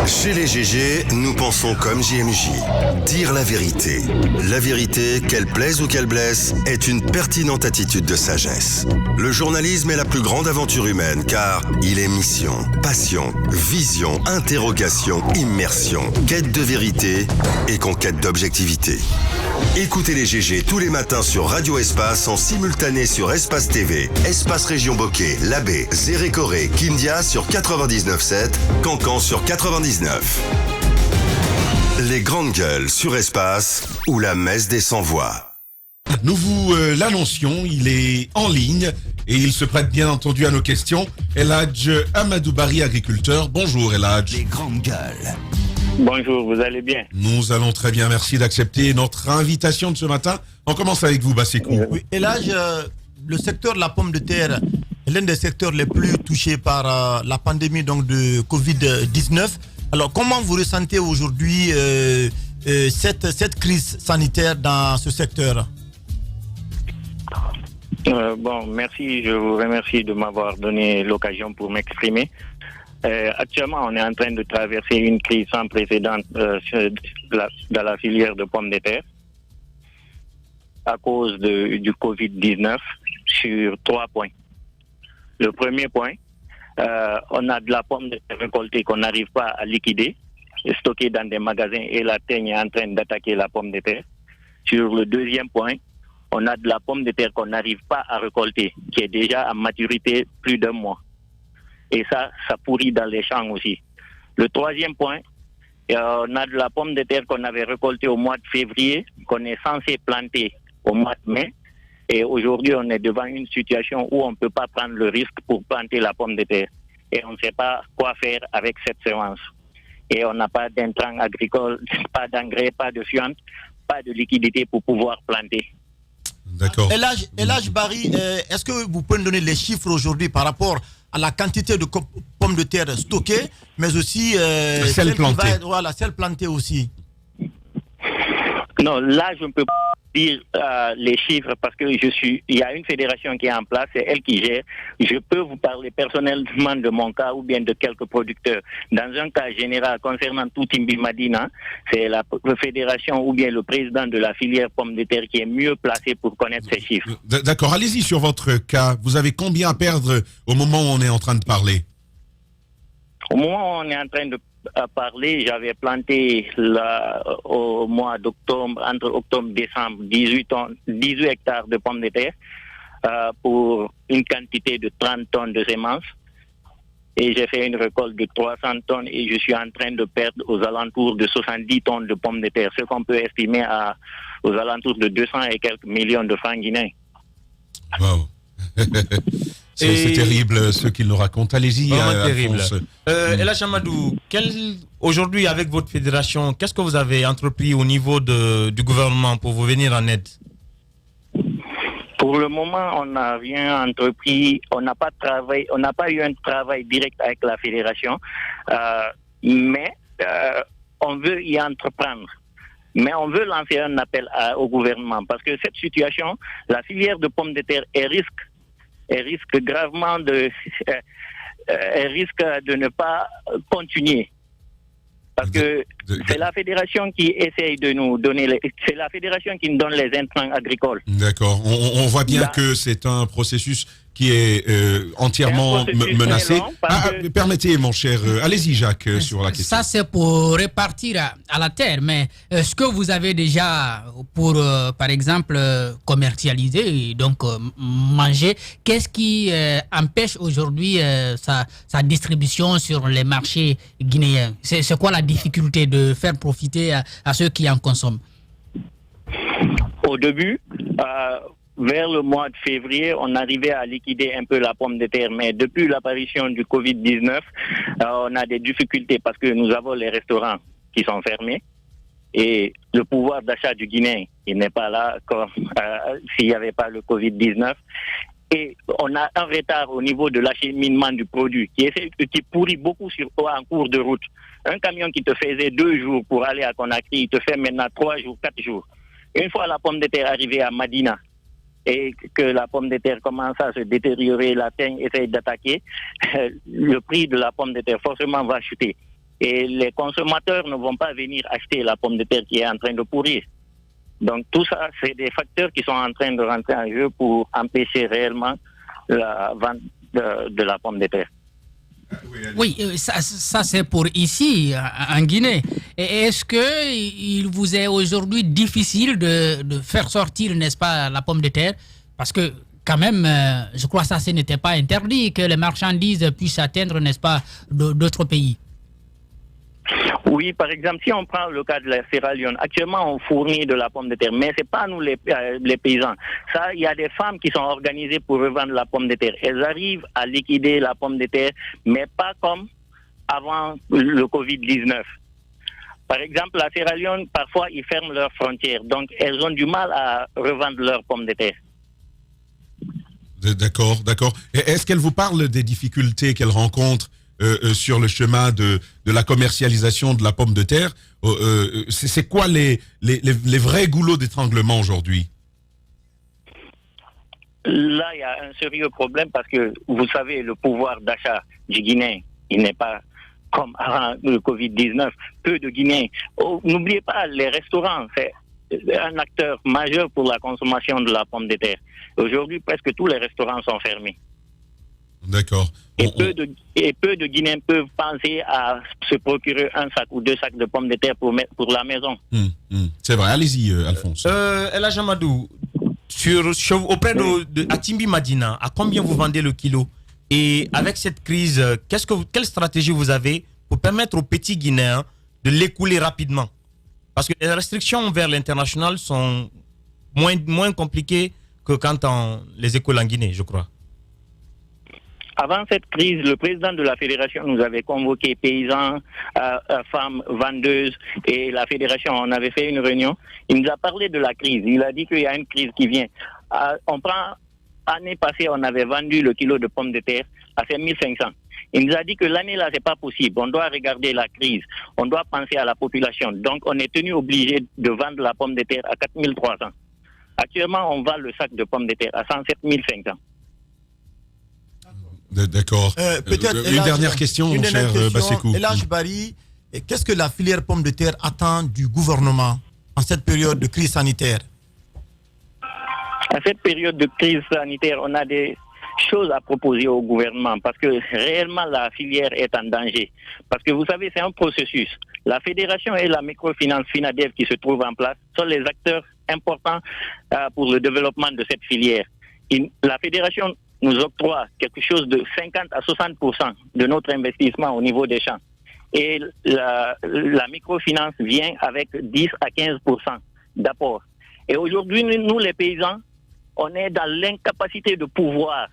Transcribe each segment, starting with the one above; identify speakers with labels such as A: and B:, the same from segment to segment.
A: Chez les GG, nous pensons comme JMJ. Dire la vérité. La vérité, qu'elle plaise ou qu'elle blesse, est une pertinente attitude de sagesse. Le journalisme est la plus grande aventure humaine car il est mission, passion, vision, interrogation, immersion, quête de vérité et conquête d'objectivité. Écoutez les GG tous les matins sur Radio Espace en simultané sur Espace TV, Espace Région Bokeh, Labé, Zérékoré, Kindia sur 99.7, Cancan sur 99. Les grandes gueules sur Espace ou la messe des sans-voix.
B: Nous vous l'annoncions, il est en ligne et il se prête bien entendu à nos questions. Eladj Amadou Bari, agriculteur. Bonjour Eladj.
C: Les grandes gueules.
D: Bonjour, vous allez bien?
B: Nous allons très bien, merci d'accepter notre invitation de ce matin. On commence avec vous, Bassékou.
E: Oui, Eladj, le secteur de la pomme de terre est l'un des secteurs les plus touchés par la pandémie donc, de Covid-19. Alors, comment vous ressentez aujourd'hui cette crise sanitaire dans ce secteur?
D: Merci, je vous remercie de m'avoir donné l'occasion pour m'exprimer. Actuellement, on est en train de traverser une crise sans précédent dans la filière de pommes de terre à cause du Covid-19 sur 3 points. Le premier point, on a de la pomme de terre récoltée qu'on n'arrive pas à liquider, stockée dans des magasins et la teigne est en train d'attaquer la pomme de terre. Sur le deuxième point, on a de la pomme de terre qu'on n'arrive pas à récolter, qui est déjà à maturité plus d'1 mois. Et ça pourrit dans les champs aussi. Le troisième point, on a de la pomme de terre qu'on avait récoltée au mois de février, qu'on est censé planter au mois de mai. Et aujourd'hui, on est devant une situation où on ne peut pas prendre le risque pour planter la pomme de terre. Et on ne sait pas quoi faire avec cette semence. Et on n'a pas d'intrants agricoles, pas d'engrais, pas de fientes, pas de liquidité pour pouvoir planter.
B: D'accord.
E: Eladj Bari, est-ce que vous pouvez nous donner les chiffres aujourd'hui par rapport à la quantité de pommes de terre stockées, mais aussi
B: celles plantées.
E: Celles plantées aussi?
D: Non, là, je ne peux pas dire les chiffres parce que il y a une fédération qui est en place, c'est elle qui gère. Je peux vous parler personnellement de mon cas ou bien de quelques producteurs. Dans un cas général concernant tout Timbi Madina, c'est la fédération ou bien le président de la filière pomme de terre qui est mieux placé pour connaître ces chiffres.
B: D'accord, allez-y sur votre cas. Vous avez combien à perdre au moment où on est en train de parler?
D: Au moment où on est en train de parler, j'avais planté au mois d'octobre, entre octobre et décembre, 18 hectares de pommes de terre pour une quantité de 30 tonnes de semences. Et j'ai fait une récolte de 300 tonnes et je suis en train de perdre aux alentours de 70 tonnes de pommes de terre, ce qu'on peut estimer aux alentours de 200 et quelques millions de francs guinéens.
B: Wow. C'est terrible ce qu'il nous raconte. Allez-y,
F: terrible. Eladj Amadou, aujourd'hui avec votre fédération, qu'est-ce que vous avez entrepris au niveau du gouvernement pour vous venir en aide?
D: Pour le moment, on n'a rien entrepris, on n'a pas eu un travail direct avec la fédération, mais on veut y entreprendre. Mais on veut lancer un appel au gouvernement parce que cette situation, la filière de pommes de terre, elle risque gravement elle risque de ne pas continuer. Parce que c'est la fédération qui essaye de nous donner, c'est la fédération qui nous donne les intrants agricoles.
B: D'accord. On voit bien que c'est un processus qui est entièrement menacé. Permettez, mon cher. Allez-y, Jacques, sur la question.
G: Ça, c'est pour répartir à la terre. Mais est-ce que vous avez déjà, pour, par exemple, commercialiser, donc manger, qu'est-ce qui empêche aujourd'hui sa distribution sur les marchés guinéens? C'est quoi la difficulté de faire profiter à ceux qui en consomment?
D: Au début, vers le mois de février, on arrivait à liquider un peu la pomme de terre, mais depuis l'apparition du Covid-19, on a des difficultés parce que nous avons les restaurants qui sont fermés et le pouvoir d'achat du Guinéen, il n'est pas là comme s'il n'y avait pas le Covid-19. Et on a un retard au niveau de l'acheminement du produit qui pourrit beaucoup en cours de route. Un camion qui te faisait 2 jours pour aller à Conakry, il te fait maintenant 3 jours, 4 jours. Une fois la pomme de terre arrivée à Madina et que la pomme de terre commence à se détériorer, la teigne essaye d'attaquer, le prix de la pomme de terre forcément va chuter. Et les consommateurs ne vont pas venir acheter la pomme de terre qui est en train de pourrir. Donc tout ça, c'est des facteurs qui sont en train de rentrer en jeu pour empêcher réellement la vente de la pomme de terre.
G: Oui, ça c'est pour ici, en Guinée. Et est-ce qu'il vous est aujourd'hui difficile de faire sortir, n'est-ce pas, la pomme de terre? Parce que quand même, je crois que ça, ce n'était pas interdit que les marchandises puissent atteindre, n'est-ce pas, d'autres pays.
D: Oui, par exemple, si on prend le cas de la Sierra Leone, actuellement on fournit de la pomme de terre, mais c'est pas nous les paysans. Ça, il y a des femmes qui sont organisées pour revendre la pomme de terre. Elles arrivent à liquider la pomme de terre, mais pas comme avant le Covid-19. Par exemple, la Sierra Leone, parfois, ils ferment leurs frontières, donc elles ont du mal à revendre leurs pommes de terre.
B: D'accord. Est-ce qu'elle vous parle des difficultés qu'elle rencontre sur le chemin de la commercialisation de la pomme de terre? C'est quoi les vrais goulots d'étranglement aujourd'hui?
D: Là, il y a un sérieux problème parce que, vous savez, le pouvoir d'achat du Guinéen, il n'est pas comme avant le Covid-19. Peu de Guinéens. N'oubliez pas, les restaurants, c'est un acteur majeur pour la consommation de la pomme de terre. Aujourd'hui, presque tous les restaurants sont fermés.
B: D'accord.
D: Et peu de Guinéens peuvent penser à se procurer un sac ou 2 sacs de pommes de terre pour la maison.
B: C'est vrai, allez-y, Alphonse.
F: El Hadj Amadou, auprès de Atimbi Madina, à combien vous vendez le kilo? Et avec cette crise, quelle stratégie vous avez pour permettre aux petits Guinéens de l'écouler rapidement? Parce que les restrictions vers l'international sont moins compliquées que quand on les écoule en Guinée, je crois.
D: Avant cette crise, le président de la fédération nous avait convoqué paysans, femmes vendeuses et la fédération. On avait fait une réunion. Il nous a parlé de la crise. Il a dit qu'il y a une crise qui vient. L'année passée, on avait vendu le kilo de pommes de terre à 5500. Il nous a dit que l'année-là, c'est pas possible. On doit regarder la crise. On doit penser à la population. Donc, on est tenu obligé de vendre la pomme de terre à 4300. Actuellement, on vend le sac de pommes de terre à 107 500.
B: D'accord.
E: Peut-être
B: une dernière question, mon cher Bassekou.
E: El Hadj Barry, qu'est-ce que la filière pomme de terre attend du gouvernement en cette période de crise sanitaire?
D: À cette période de crise sanitaire, on a des choses à proposer au gouvernement parce que réellement la filière est en danger. Parce que vous savez, c'est un processus. La fédération et la microfinance FINADEV qui se trouvent en place sont les acteurs importants pour le développement de cette filière. La fédération nous octroie quelque chose de 50 à 60% de notre investissement au niveau des champs. Et la microfinance vient avec 10 à 15% d'apport. Et aujourd'hui, nous les paysans, on est dans l'incapacité de pouvoir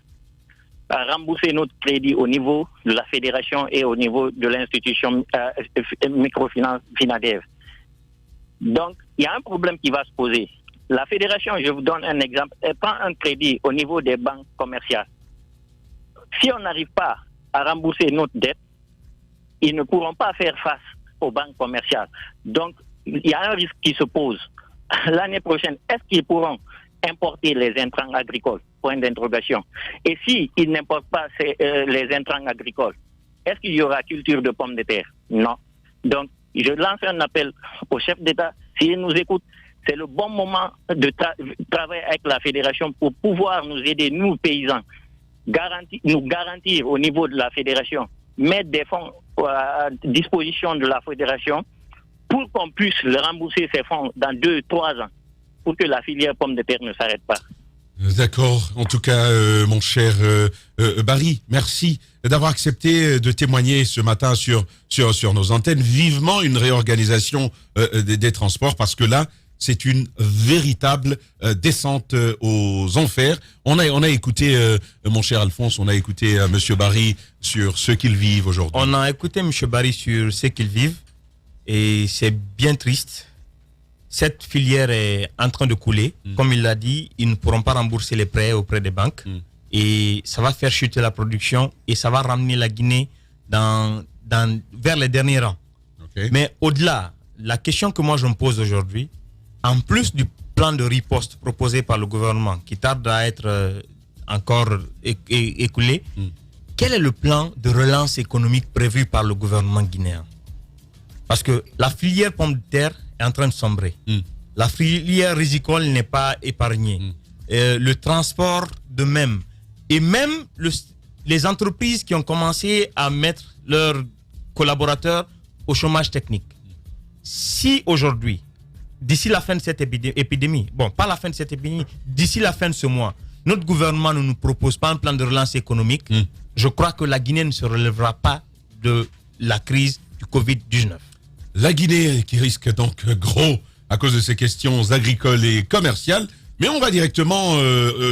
D: rembourser notre crédit au niveau de la fédération et au niveau de l'institution microfinance FINADEV. Donc, il y a un problème qui va se poser. La fédération, je vous donne un exemple, elle prend un crédit au niveau des banques commerciales. Si on n'arrive pas à rembourser notre dette, ils ne pourront pas faire face aux banques commerciales. Donc, il y a un risque qui se pose. L'année prochaine, est-ce qu'ils pourront importer les intrants agricoles? Point d'interrogation. Et s'ils n'importent pas les intrants agricoles, est-ce qu'il y aura culture de pommes de terre? Non. Donc, je lance un appel au chef d'État, s'il nous écoute, c'est le bon moment de travailler avec la fédération pour pouvoir nous aider, nous paysans, nous garantir au niveau de la fédération, mettre des fonds à disposition de la fédération pour qu'on puisse le rembourser ces fonds dans 2-3 ans, pour que la filière pomme de terre ne s'arrête pas.
B: D'accord. En tout cas, mon cher Barry, merci d'avoir accepté de témoigner ce matin sur nos antennes. Vivement une réorganisation des transports, parce que là, c'est une véritable descente aux enfers. On a écouté, mon cher Alphonse, on a écouté Monsieur Barry sur ce qu'ils vivent aujourd'hui.
F: On a écouté Monsieur Barry sur ce qu'ils vivent et c'est bien triste. Cette filière est en train de couler. Comme il l'a dit, ils ne pourront pas rembourser les prêts auprès des banques. Et ça va faire chuter la production et ça va ramener la Guinée vers les derniers rangs. Okay. Mais au-delà, la question que moi je me pose aujourd'hui, en plus du plan de riposte proposé par le gouvernement, qui tarde à être encore écoulé, quel est le plan de relance économique prévu par le gouvernement guinéen? Parce que la filière pomme de terre est en train de sombrer. La filière rizicole n'est pas épargnée. Le transport de même. Et même les entreprises qui ont commencé à mettre leurs collaborateurs au chômage technique. Si aujourd'hui, d'ici la fin de cette épidémie, bon, pas la fin de cette épidémie, d'ici la fin de ce mois, notre gouvernement ne nous propose pas un plan de relance économique, je crois que la Guinée ne se relèvera pas de la crise du Covid-19.
B: La Guinée qui risque donc gros à cause de ces questions agricoles et commerciales. Mais on va directement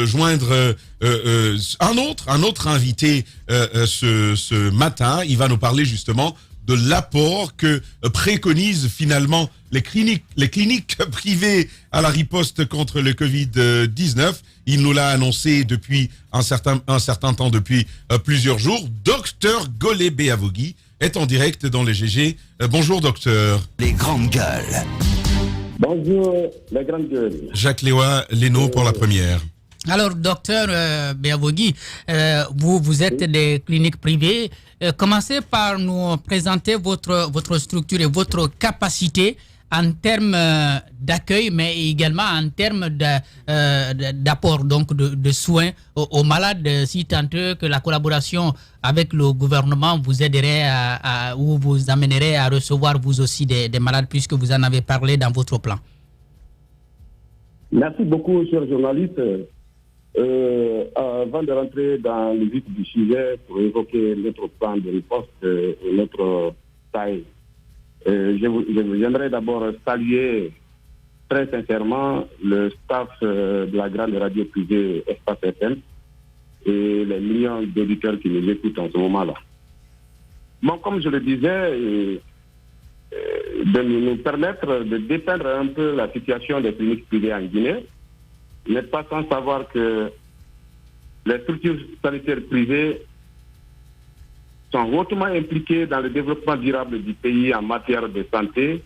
B: joindre un autre invité ce matin. Il va nous parler justement de l'apport que préconisent finalement les cliniques privées à la riposte contre le Covid-19. Il nous l'a annoncé depuis un certain temps, depuis plusieurs jours. Docteur Golé Béavogui est en direct dans les GG. Bonjour docteur.
C: Les grandes gueules.
H: Bonjour, les grandes gueules.
B: Jacques Léoa Lénaud pour la première.
G: Alors, docteur Béavogui, vous êtes des cliniques privées. Commencez par nous présenter votre structure et votre capacité en termes d'accueil, mais également en termes d'apport donc de soins aux malades, si tant est que la collaboration avec le gouvernement vous aiderait ou vous amènerait à recevoir vous aussi des malades, puisque vous en avez parlé dans votre plan.
H: Merci beaucoup, cher journaliste. Avant de rentrer dans le vif du sujet pour évoquer notre plan de riposte et notre taille, j'aimerais d'abord saluer très sincèrement le staff de la grande radio privée Espace FM et les millions d'auditeurs qui nous écoutent en ce moment-là. Bon, comme je le disais, de nous permettre de dépeindre un peu la situation des cliniques privées en Guinée, vous n'êtes pas sans savoir que les structures sanitaires privées sont hautement impliquées dans le développement durable du pays en matière de santé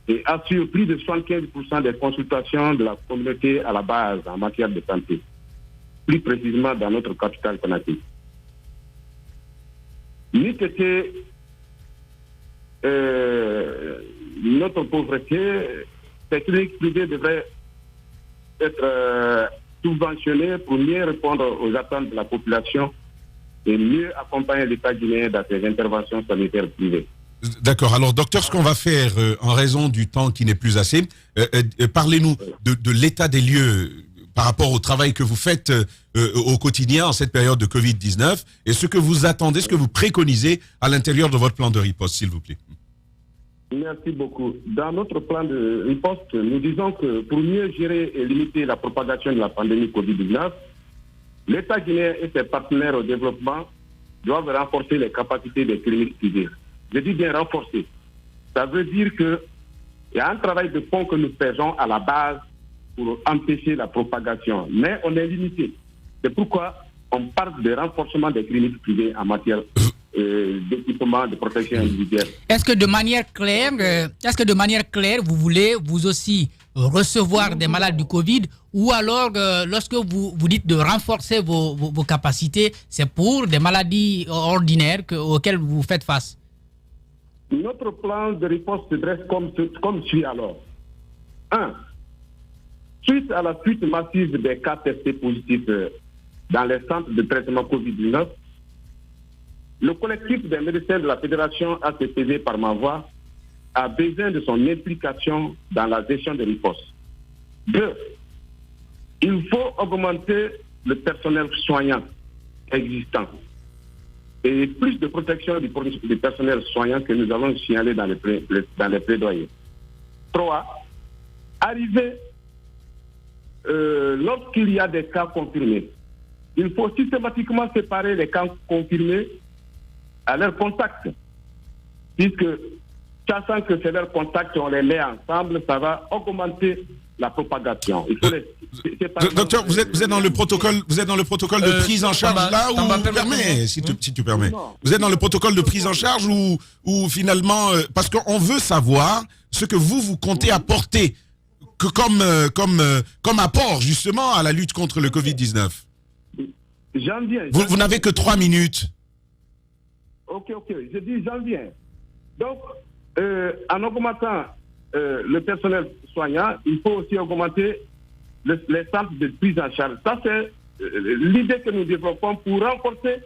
H: et assurent plus de 75% des consultations de la communauté à la base en matière de santé, plus précisément dans notre capitale Conakry. N'eût été notre pauvreté, ces cliniques privées devraient être subventionnées pour mieux répondre aux attentes de la population et mieux accompagner l'État guinéen dans ses interventions sanitaires privées.
B: D'accord. Alors, docteur, ce qu'on va faire, en raison du temps qui n'est plus assez, parlez-nous de l'état des lieux par rapport au travail que vous faites au quotidien en cette période de Covid-19 et ce que vous attendez, ce que vous préconisez à l'intérieur de votre plan de riposte, s'il vous plaît.
H: Merci beaucoup. Dans notre plan de riposte, nous disons que pour mieux gérer et limiter la propagation de la pandémie Covid-19, l'État guinéen et ses partenaires au développement doivent renforcer les capacités des cliniques privées. Je dis bien renforcer. Ça veut dire qu'il y a un travail de fond que nous faisons à la base pour empêcher la propagation. Mais on est limité. C'est pourquoi on parle de renforcement des cliniques privées en matière d'équipement de protection individuelle.
G: Est-ce que de manière claire, vous voulez vous aussi recevoir des malades du Covid, ou alors lorsque vous dites de renforcer vos capacités, c'est pour des maladies ordinaires auxquelles vous faites face?
H: Notre plan de riposte se dresse comme suit alors. 1. Suite à la fuite massive des cas testés positifs dans les centres de traitement Covid-19, le collectif des médecins de la Fédération ACPV par ma voix a besoin de son implication dans la gestion des ripostes. 2. Il faut augmenter le personnel soignant existant et plus de protection du personnel soignant que nous allons signaler dans les plaidoyers. 3. Arriver lorsqu'il y a des cas confirmés. Il faut systématiquement séparer les cas confirmés à leurs contacts, puisque sachant que c'est leurs contacts, on les met ensemble, ça va augmenter la propagation. Il faut
B: docteur, vous êtes dans le protocole, de prise en charge là où si tu permets. Vous êtes dans le protocole de prise en charge où finalement, parce qu'on veut savoir ce que vous comptez apporter comme apport justement à la lutte contre le Covid-19.
H: J'en viens.
B: Vous n'avez que 3 minutes.
H: Ok, je dis j'en viens. Donc, en augmentant le personnel soignant, il faut aussi augmenter les centres de prise en charge. Ça, c'est l'idée que nous développons pour renforcer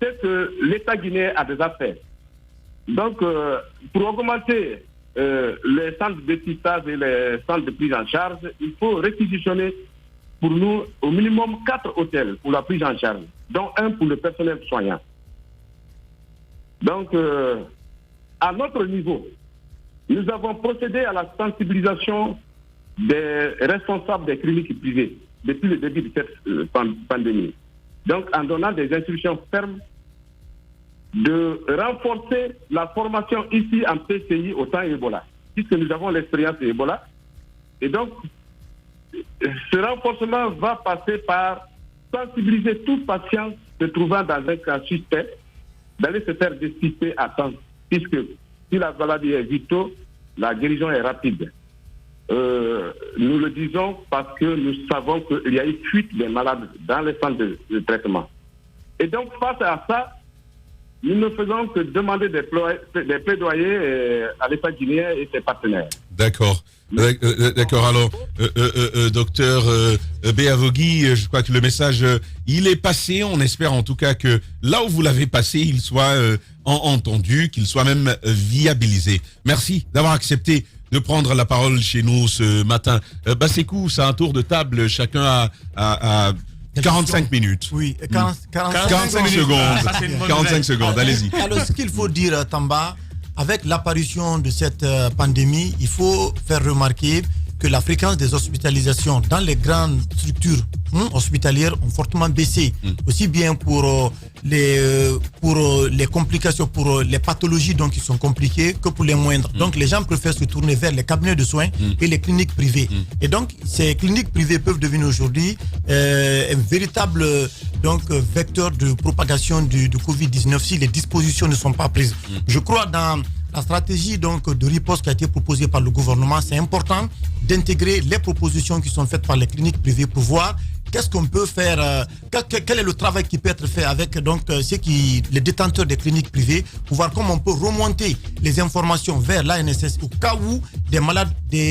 H: ce que l'État guinéen a déjà fait. Donc, pour augmenter les centres de dépistage et les centres de prise en charge, il faut réquisitionner pour nous au minimum 4 hôtels pour la prise en charge, dont un pour le personnel soignant. Donc, à notre niveau, nous avons procédé à la sensibilisation des responsables des cliniques privées depuis le début de cette pandémie. Donc, en donnant des instructions fermes de renforcer la formation ici en PCI au temps Ebola, puisque nous avons l'expérience de Ebola. Et donc, ce renforcement va passer par sensibiliser tout patient se trouvant dans un cas suspect, d'aller se faire dépister à temps, puisque si la maladie est vite tôt, la guérison est rapide. Nous le disons parce que nous savons qu'il y a une fuite des malades dans les centres de traitement. Et donc, face à ça, nous ne faisons que demander des plaidoyers à l'État guinéen et ses partenaires.
B: D'accord. D'accord. Alors, docteur Béavogui, je crois que le message, il est passé. On espère en tout cas que là où vous l'avez passé, il soit entendu, qu'il soit même viabilisé. Merci d'avoir accepté de prendre la parole chez nous ce matin. Bassekou, c'est un tour de table. Chacun a 45 minutes.
E: Oui,
B: 45 secondes. 45 secondes, allez-y.
E: Alors, ce qu'il faut dire, Tamba, avec l'apparition de cette pandémie, il faut faire remarquer que la fréquence des hospitalisations dans les grandes structures hospitalières ont fortement baissé, aussi bien pour les complications, pour les pathologies donc qui sont compliquées que pour les moindres. Donc les gens préfèrent se tourner vers les cabinets de soins et les cliniques privées. Et donc ces cliniques privées peuvent devenir aujourd'hui un véritable vecteur de propagation du Covid-19 si les dispositions ne sont pas prises. Je crois dans la stratégie de riposte qui a été proposée par le gouvernement, c'est important d'intégrer les propositions qui sont faites par les cliniques privées pour voir qu'est-ce qu'on peut faire, quel est le travail qui peut être fait avec les détenteurs des cliniques privées pour voir comment on peut remonter les informations vers l'ANSS au cas où des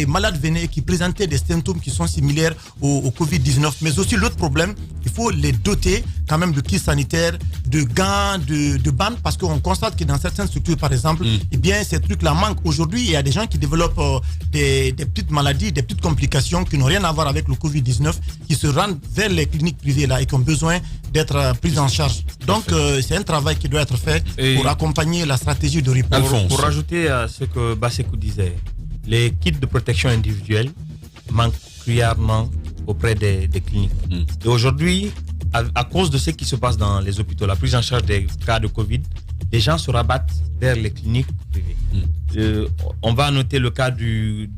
E: malades venaient qui présentaient des symptômes qui sont similaires au Covid-19. Mais aussi l'autre problème, il faut les doter quand même de kits sanitaires, de gants, de bandes, parce qu'on constate que dans certaines structures, par exemple, eh bien, ces trucs-là manquent. Aujourd'hui, il y a des gens qui développent des petites maladies, des petites complications qui n'ont rien à voir avec le Covid-19, qui se rendent vers les cliniques privées là et qui ont besoin d'être prises en charge. Donc, c'est un travail qui doit être fait pour accompagner la stratégie de riposte.
F: Pour rajouter à ce que Bassekou disait, les kits de protection individuelle manquent cruellement auprès des cliniques. Et aujourd'hui, à cause de ce qui se passe dans les hôpitaux, la prise en charge des cas de Covid, les gens se rabattent vers les cliniques privées. On va noter le cas du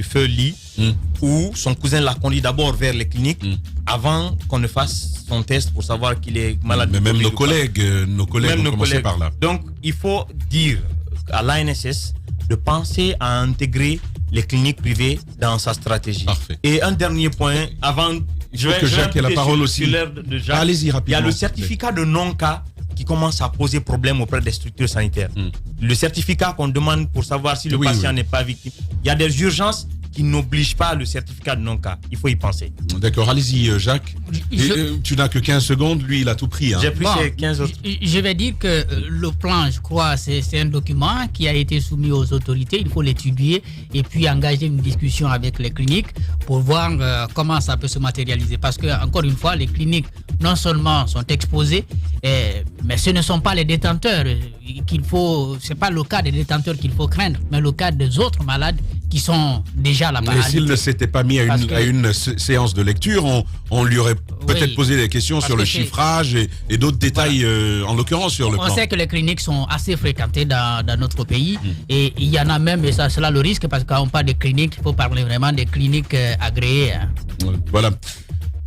F: feu Lee, où son cousin l'a conduit d'abord vers les cliniques avant qu'on ne fasse son test pour savoir qu'il est malade.
B: Mais même nos collègues ont commencé par là.
F: Donc, il faut dire à l'ANSS de penser à intégrer les cliniques privées dans sa stratégie.
B: Parfait.
F: Et un dernier point, avant...
B: Je veux que Jacques ait la parole aussi. Allez-y rapidement.
F: Il y a le certificat de non-cas qui commence à poser problème auprès des structures sanitaires. Le certificat qu'on demande pour savoir si le patient n'est pas victime. Il y a des urgences qui n'obligent pas le certificat de non-cas. Il faut y penser.
B: D'accord, allez-y Jacques. Tu n'as que 15 secondes, lui il a tout pris.
F: J'ai pris ces 15 autres.
G: Je vais dire que le plan, je crois, c'est un document qui a été soumis aux autorités. Il faut l'étudier et puis engager une discussion avec les cliniques pour voir comment ça peut se matérialiser. Parce que, encore une fois, les cliniques non seulement sont exposées, mais ce ne sont pas les détenteurs qu'il faut, c'est pas le cas des détenteurs qu'il faut craindre, mais le cas des autres malades qui sont déjà à la maladie.
B: Et s'il ne s'était pas mis à une séance de lecture, on lui aurait peut-être posé des questions sur le chiffrage et d'autres détails, en l'occurrence sur le plan.
G: On sait que les cliniques sont assez fréquentées dans notre pays et il y en a même, et ça c'est là le risque, parce qu'on parle de cliniques, il faut parler vraiment des cliniques agréées.
B: Voilà.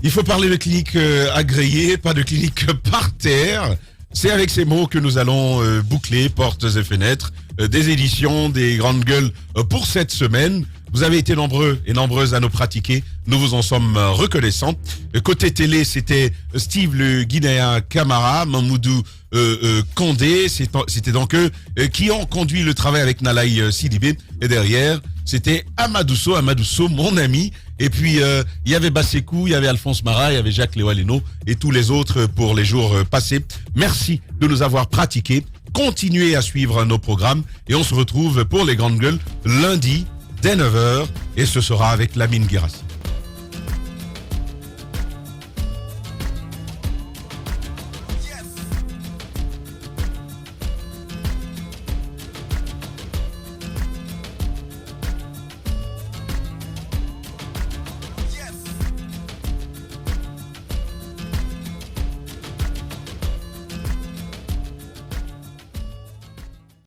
B: Il faut parler de cliniques agréées, pas de cliniques par terre. C'est avec ces mots que nous allons boucler portes et fenêtres des éditions des Grandes Gueules pour cette semaine. Vous avez été nombreux et nombreuses à nous pratiquer. Nous vous en sommes reconnaissants. Côté télé, c'était Steve le Guinéen Camara, Mamoudou Condé. C'était donc eux qui ont conduit le travail avec Nalaï Sidibé. Et derrière, c'était Amadousso, mon ami. Et puis, il y avait Bassekou, il y avait Alphonse Marat, il y avait Jacques Léoaleno et tous les autres pour les jours passés. Merci de nous avoir pratiqués. Continuez à suivre nos programmes et on se retrouve pour les Grandes Gueules lundi dès 9h et ce sera avec Lamine Guérassi.